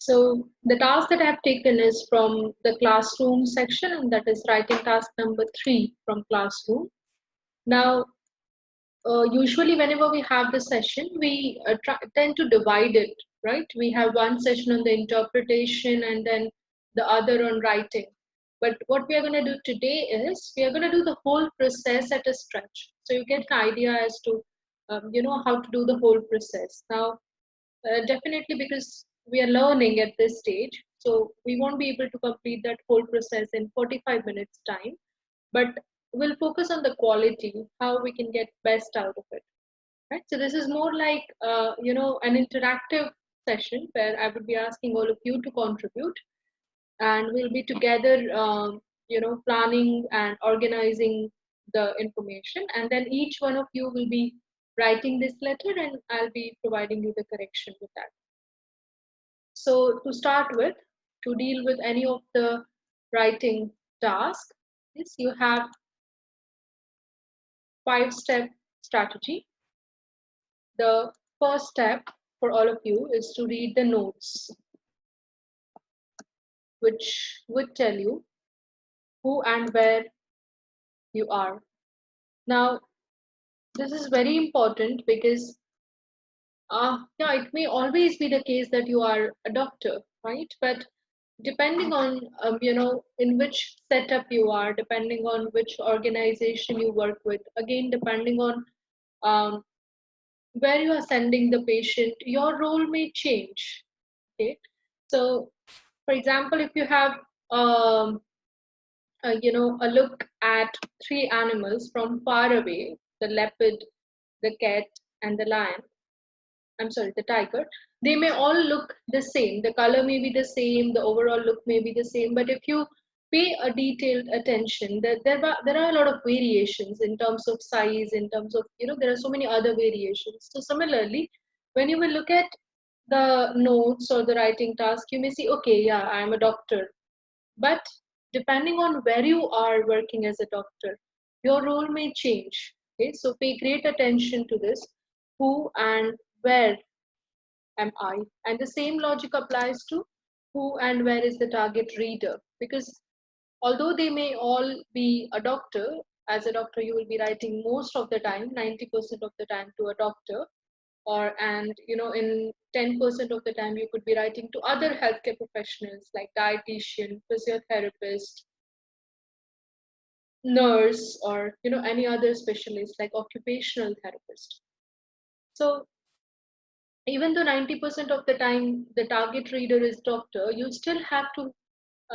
So the task that I have taken is from the classroom section, and that is writing task number 3 from classroom. Now, usually whenever we have the session, we tend to divide it, right? We have one session on the interpretation and then the other on writing. But what we are going to do today is we are going to do the whole process at a stretch. So you get an idea as to, how to do the whole process. Now, definitely because we are learning at this stage, so we won't be able to complete that whole process in 45 minutes time, but we'll focus on the quality, how we can get best out of it, right? So this is more like an interactive session where I would be asking all of you to contribute, and we'll be together planning and organizing the information, and then each one of you will be writing this letter and I'll be providing you the correction with that. So to start with, to deal with any of the writing task, is you have 5-step strategy. The first step for all of you is to read the notes, which would tell you who and where you are. Now, this is very important because it may always be the case that you are a doctor, right? But depending on in which setup you are, depending on which organization you work with, again depending on um, where you are sending the patient, your role may change. Okay, so for example, if you have a look at 3 animals from far away, the leopard, the cat, and the lion, I'm sorry, the tiger, they may all look the same. The color may be the same, the overall look may be the same, but if you pay a detailed attention, there are a lot of variations in terms of size, in terms of, there are so many other variations. So similarly, when you will look at the notes or the writing task, you may see, okay, yeah, I'm a doctor. But depending on where you are working as a doctor, your role may change. Okay, so pay great attention to this. Who and where am I? And the same logic applies to who and where is the target reader. Because although they may all be a doctor, as a doctor, you will be writing most of the time, 90% of the time to a doctor, in 10% of the time you could be writing to other healthcare professionals like dietitian, physiotherapist, nurse, or any other specialist like occupational therapist. So even though 90% of the time the target reader is doctor, you still have to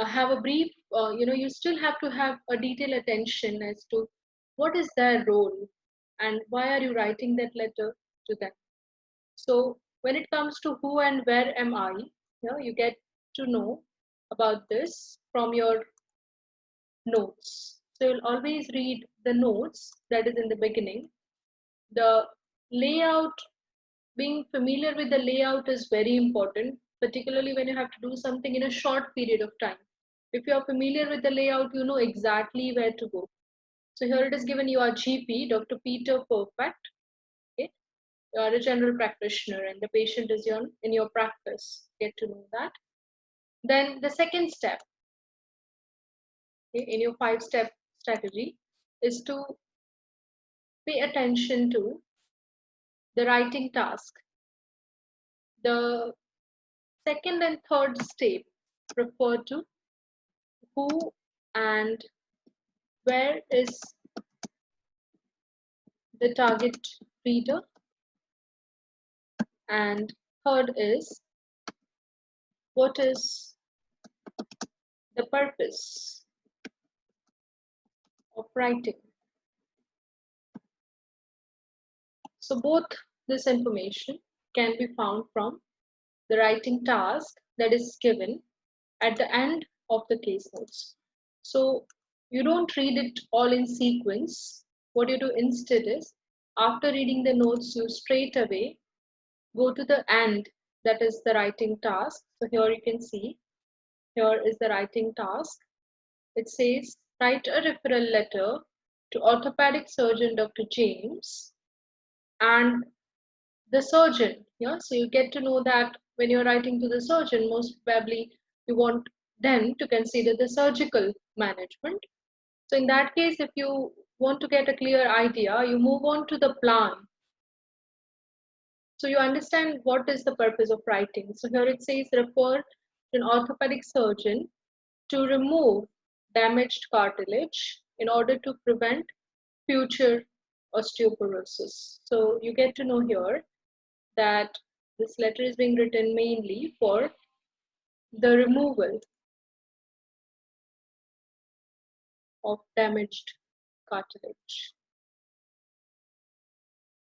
have a brief, you still have to have a detailed attention as to what is their role and why are you writing that letter to them. So when it comes to who and where am I, you get to know about this from your notes. So you'll always read the notes that is in the beginning. The layout, being familiar with the layout is very important, particularly when you have to do something in a short period of time. If you are familiar with the layout, you know exactly where to go. So here it is given, you are GP, Dr. Peter Perfect. Okay? You are a general practitioner and the patient is in your practice. Get to know that. Then the second step, okay, in your 5-step strategy is to pay attention to the writing task. The second and third step refer to who and where is the target reader, and third is what is the purpose of writing. So both this information can be found from the writing task that is given at the end of the case notes. So you don't read it all in sequence. What you do instead is, after reading the notes, you straight away go to the end, that is the writing task. So here you can see, here is the writing task. It says, write a referral letter to orthopedic surgeon Dr. James, and the surgeon Yeah, so you get to know that when you're writing to the surgeon, most probably you want them to consider the surgical management. So in that case, if you want to get a clear idea, you move on to the plan. So you understand what is the purpose of writing. So here it says refer to an orthopedic surgeon to remove damaged cartilage in order to prevent future osteoporosis. So you get to know here that this letter is being written mainly for the removal of damaged cartilage.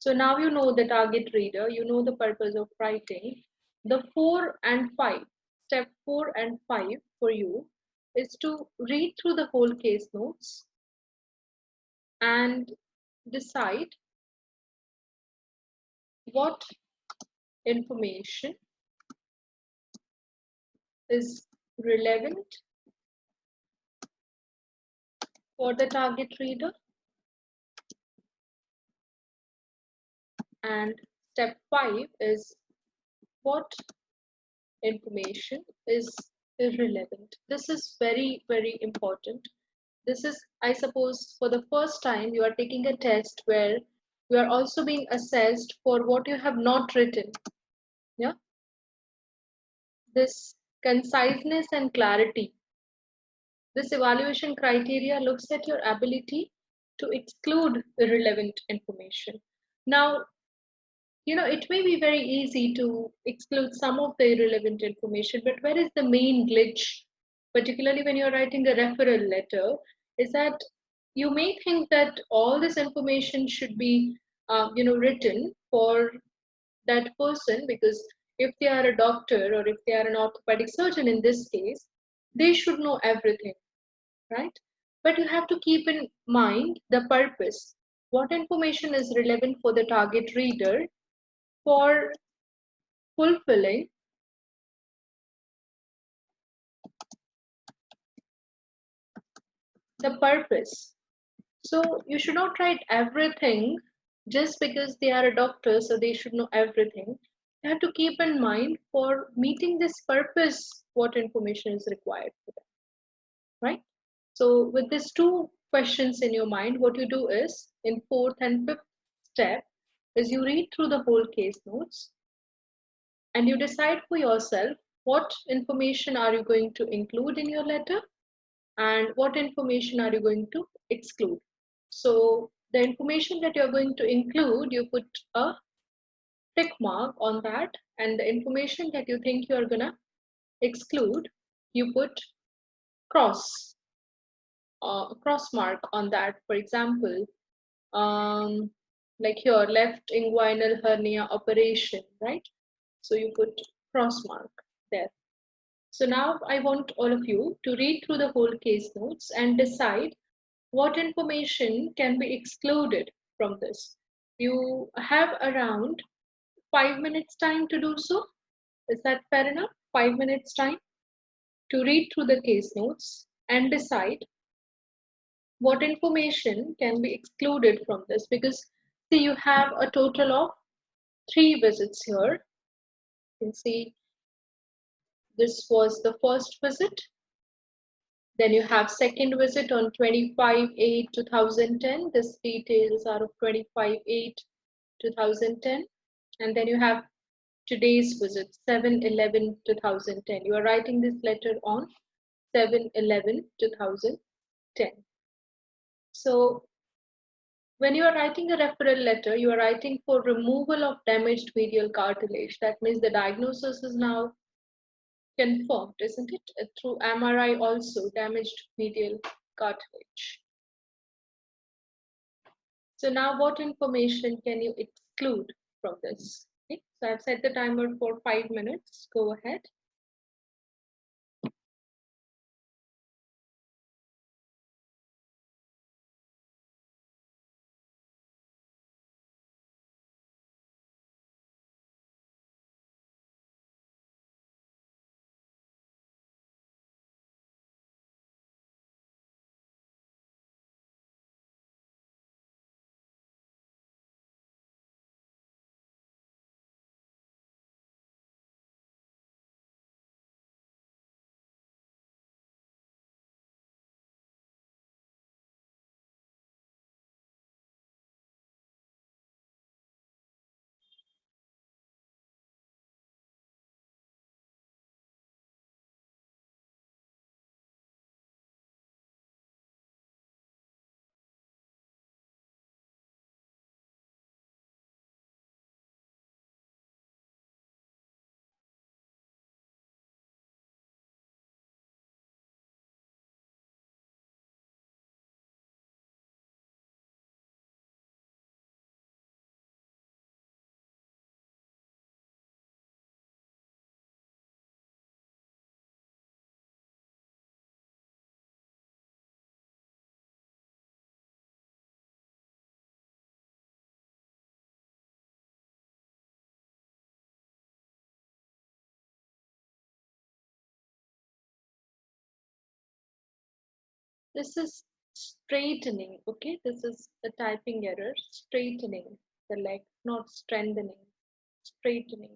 So now you know the target reader, you know the purpose of writing. The 4 and 5, step 4 and 5 for you is to read through the whole case notes and decide what information is relevant for the target reader. And step 5 is what information is irrelevant. This is very, very important. This is, I suppose, for the first time you are taking a test where you are also being assessed for what you have not written. Yeah, this conciseness and clarity. This evaluation criteria looks at your ability to exclude irrelevant information. Now, it may be very easy to exclude some of the irrelevant information, but where is the main glitch, particularly when you're writing a referral letter, is that you may think that all this information should be, written for that person because if they are a doctor or if they are an orthopedic surgeon in this case, they should know everything, right? But you have to keep in mind the purpose. What information is relevant for the target reader for fulfilling the purpose. So you should not write everything just because they are a doctor, so they should know everything. You have to keep in mind for meeting this purpose what information is required for them, right? So with these two questions in your mind, what you do is in fourth and fifth step is you read through the whole case notes and you decide for yourself what information are you going to include in your letter and what information are you going to exclude. So the information that you're going to include, you put a tick mark on that, and the information that you think you're gonna exclude, you put cross cross mark on that. For example, um, like here, left inguinal hernia operation, right? So you put cross mark there. So now I want all of you to read through the whole case notes and decide what information can be excluded from this. You have around 5 minutes time to do so. Is that fair enough? 5 minutes time to read through the case notes and decide what information can be excluded from this because see you have a total of 3 visits here. You can see this was the first visit. Then you have second visit on 25/8/2010. This details are of 25/8/2010. And then you have today's visit, 7/11/2010. You are writing this letter on 7/11/2010. So when you are writing a referral letter, you are writing for removal of damaged medial cartilage. That means the diagnosis is now confirmed, isn't it? Through MRI also, damaged medial cartilage. So now what information can you exclude from this? Okay, so I've set the timer for 5 minutes. Go ahead. This is straightening, okay? This is a typing error. Straightening the leg, not strengthening. Straightening.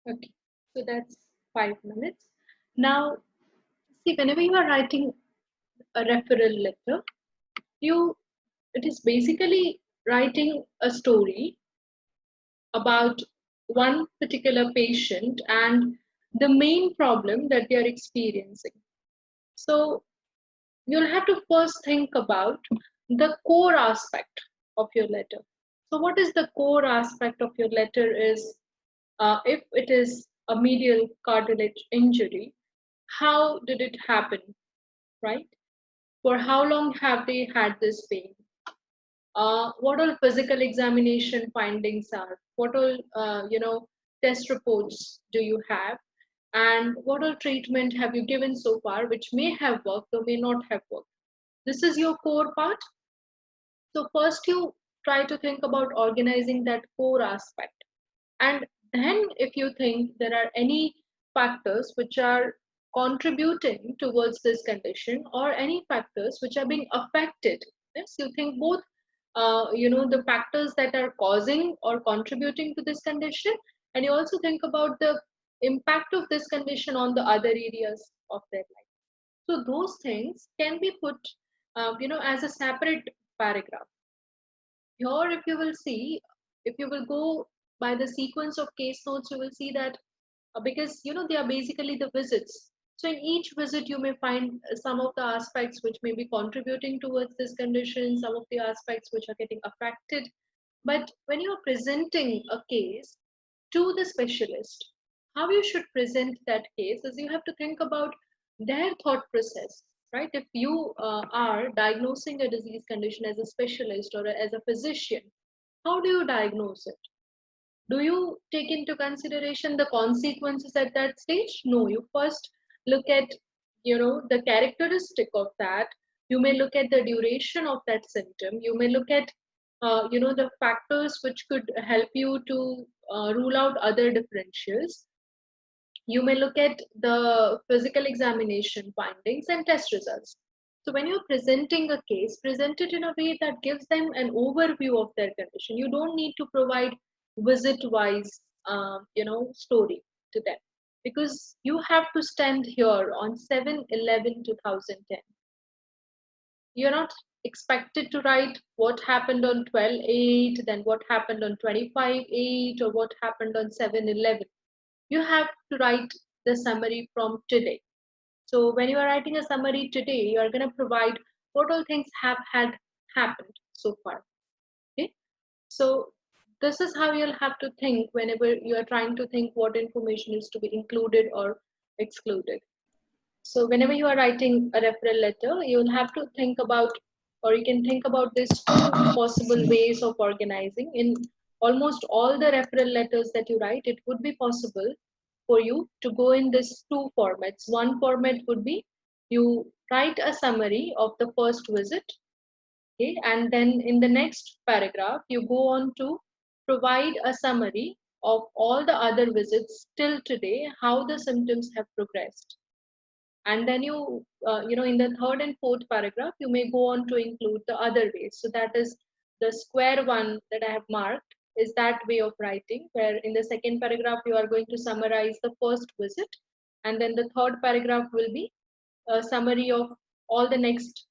Okay, so that's 5 minutes. Now, see, whenever you are writing a referral letter, you it is basically writing a story about one particular patient and the main problem that they are experiencing. So you'll have to first think about the core aspect of your letter. So what is the core aspect of your letter is if it is a medial cartilage injury, how did it happen, right? For how long have they had this pain? What all physical examination findings are? What all test reports do you have? And what all treatment have you given so far, which may have worked or may not have worked? This is your core part. So first you try to think about organizing that core aspect. And then if you think there are any factors which are contributing towards this condition or any factors which are being affected, yes, you think both, the factors that are causing or contributing to this condition, and you also think about the impact of this condition on the other areas of their life. So those things can be put, as a separate paragraph. Here, if you will see, if you will go by the sequence of case notes, you will see that because they are basically the visits. So in each visit you may find some of the aspects which may be contributing towards this condition, some of the aspects which are getting affected. But when you are presenting a case to the specialist, how you should present that case is you have to think about their thought process, right? If you are diagnosing a disease condition as a specialist or as a physician, how do you diagnose it? Do you take into consideration the consequences at that stage? No, you first look at the characteristic of that. You may look at the duration of that symptom. You may look at the factors which could help you to rule out other differentials. You may look at the physical examination findings and test results. So when you're presenting a case, present it in a way that gives them an overview of their condition. You don't need to provide visit-wise, story to them, because you have to stand here on 7/11/2010. You're not expected to write what happened on 12/8, then what happened on 25/8, or what happened on 7/11. You have to write the summary from today. So when you are writing a summary today, you are going to provide what all things have had happened so far. Okay. So this is how you'll have to think whenever you are trying to think what information is to be included or excluded. So whenever you are writing a referral letter, you will have to think about, or you can think about these two possible ways of organizing. In almost all the referral letters that you write, it would be possible for you to go in these two formats. One format would be you write a summary of the first visit, okay, and then in the next paragraph, you go on to provide a summary of all the other visits till today, how the symptoms have progressed. And then in the third and fourth paragraph, you may go on to include the other ways. So that is the square one that I have marked, is that way of writing, where in the second paragraph you are going to summarize the first visit, and then the third paragraph will be a summary of all the next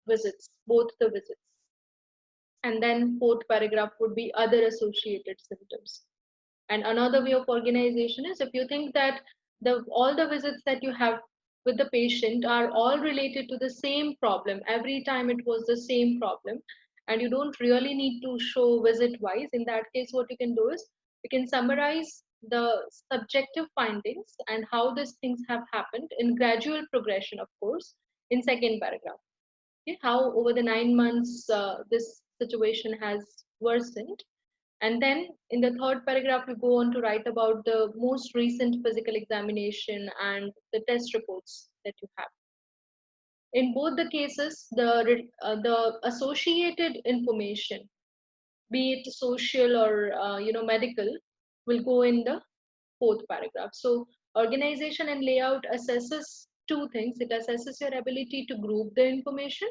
visits, both the visits. And then fourth paragraph would be other associated symptoms. And another way of organization is, if you think that all the visits that you have with the patient are all related to the same problem, every time it was the same problem, and you don't really need to show visit wise, in that case what you can do is you can summarize the subjective findings and how these things have happened in gradual progression, of course, in second paragraph. Okay, how over the 9 months this situation has worsened. And then in the third paragraph, you go on to write about the most recent physical examination and the test reports that you have. In both the cases, the associated information, be it social or medical, will go in the fourth paragraph. So organization and layout assesses two things. It assesses your ability to group the information,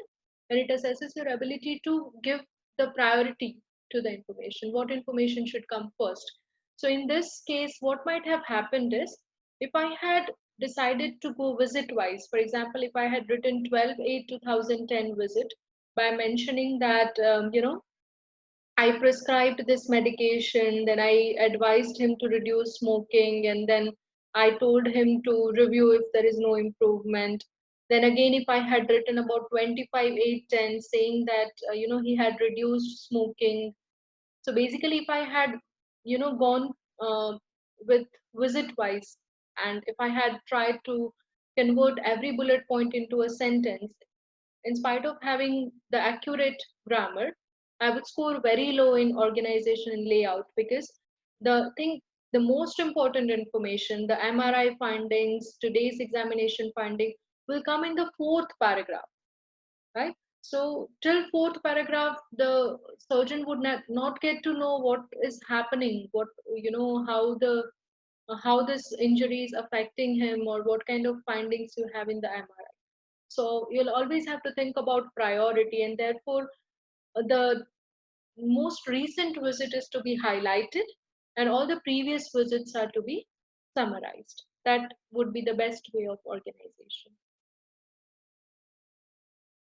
and it assesses your ability to give the priority to the information. What information should come first? So in this case, what might have happened is, if I had decided to go visit wise, for example, if I had written 12/8/2010 visit by mentioning that, I prescribed this medication, then I advised him to reduce smoking, and then I told him to review if there is no improvement. Then again, if I had written about 25/8/10 saying that, he had reduced smoking. So basically, if I had, gone with visit wise, and if I had tried to convert every bullet point into a sentence, in spite of having the accurate grammar, I would score very low in organization and layout, because the most important information, the MRI findings, today's examination finding, will come in the fourth paragraph, right? So till fourth paragraph, the surgeon would not get to know what is happening, what, how this injury is affecting him, or what kind of findings you have in the MRI. So you'll always have to think about priority, and therefore the most recent visit is to be highlighted, and all the previous visits are to be summarized. That would be the best way of organization.